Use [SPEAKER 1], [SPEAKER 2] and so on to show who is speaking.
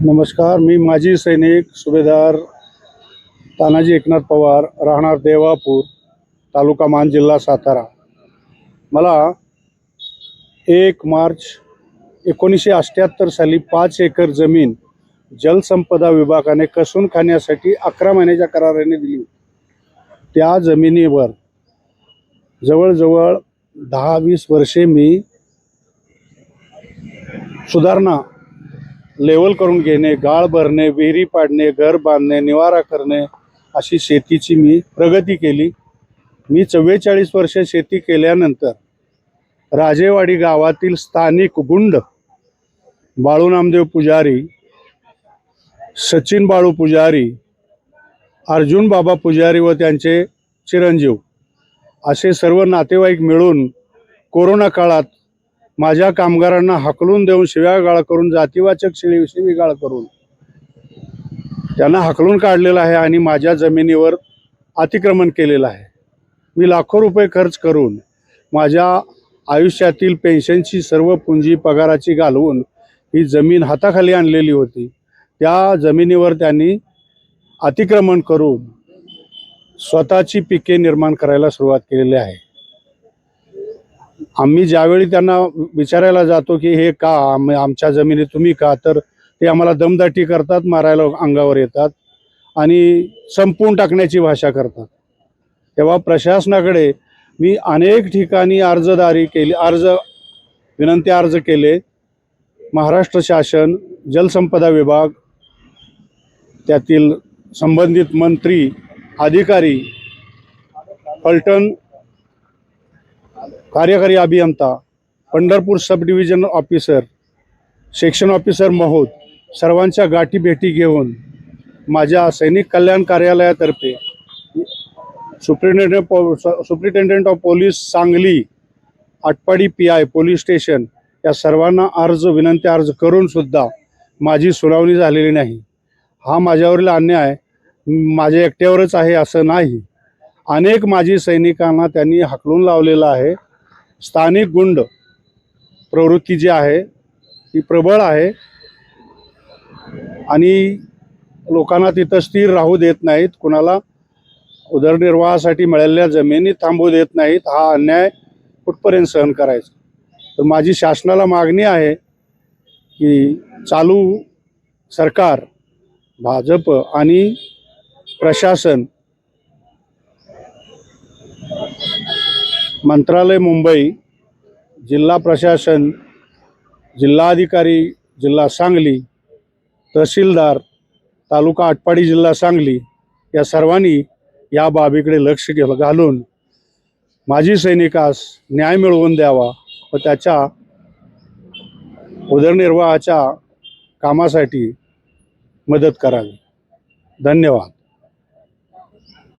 [SPEAKER 1] नमस्कार, मी माजी सैनिक सुभेदार तानाजी एकनाथ पवार, राहणार देवापूर, तालुका मान, जिल्हा सातारा। मला 1 मार्च 1978 साली 5 एकर जमीन जलसंपदा विभागाने कसून खाण्यासाठी 11 महिन्याच्या कराराने दिली। त्या जमिनीवर जवळजवळ 10-20 वर्षे मी सुधारणा लेवल करून घेणे, गाळ भरणे, विहिरी पाडणे, घर बांधणे, निवारा करणे अशी शेतीची मी प्रगती केली। मी 44 वर्ष शेती केल्यानंतर राजेवाडी गावातील स्थानिक गुंड बाळू नामदेव पुजारी, सचिन बाळू पुजारी, अर्जुन बाबा पुजारी व त्यांचे चिरंजीव असे सर्व नातेवाईक मिळून कोरोना काळात माझ्या कामगारांना हकलून देऊन शिव्यागाळ करून, जातीवाचक शिवीगाळ करून त्यांना हकलून काढलेलं आहे आणि माझ्या जमिनीवर अतिक्रमण केलेलं आहे। मी लाखो रुपये खर्च करून माझ्या आयुष्यातील पेन्शनची सर्व पुंजी पगाराची घालवून ही जमीन हाताखाली आणलेली होती। त्या जमिनीवर त्यांनी अतिक्रमण करून स्वतःची पिके निर्माण करायला सुरुवात केलेली आहे। आम्ही ज्यावेळी त्यांना विचारायला जातो की हे का आमच्या जमिनीत तुम्ही का, तर ते आम्हाला दमदाटी करतात, मारायला अंगावर येतात आणि संपवून टाकण्याची भाषा करतात। तेव्हा प्रशासनाकडे मी अनेक ठिकाणी विनंती अर्ज केले। महाराष्ट्र शासन, जलसंपदा विभाग, त्यातील संबंधित मंत्री, अधिकारी, पलटण कार्यकारी अभियंता, पंढरपूर सब डिव्हिजन ऑफिसर, सेक्शन ऑफिसर महोद सर्वांच्या गाठी भेटी घेऊन माझ्या सैनिक कल्याण कार्यालयातर्फे superintendent of police Sangli, Atpadi PI police station या सर्वांना विनंती अर्ज करून सुद्धा माझी सुनावणी झालेली नाही। हा माझ्यावरील अन्याय माझ्या एकट्यावरच आहे असं नाही, अनेक माजी सैनिकांना त्यांनी हकलून लावलेला आहे। स्थानिक गुंड प्रवृत्ती जी आहे ती प्रबळ आहे आणि लोकांना तिथं स्थिर राहू देत नाहीत, कुणाला उदरनिर्वाहासाठी मिळालेल्या जमिनी थांबवू देत नाहीत। हा अन्याय कुठपर्यंत सहन करायचा? तर माझी शासनाला मागणी आहे की चालू सरकार, भाजप आणि प्रशासन, मंत्रालय मुंबई, जिल्हा प्रशासन, जिल्हाधिकारी जिल्हा सांगली, तहसीलदार तालुका आटपाडी जिल्हा सांगली या सर्वांनी या बाबीकडे लक्ष घालून माजी सैनिकास न्याय मिळवून द्यावा व त्याच्या उदरनिर्वाहाच्या कामासाठी मदत करावी। धन्यवाद।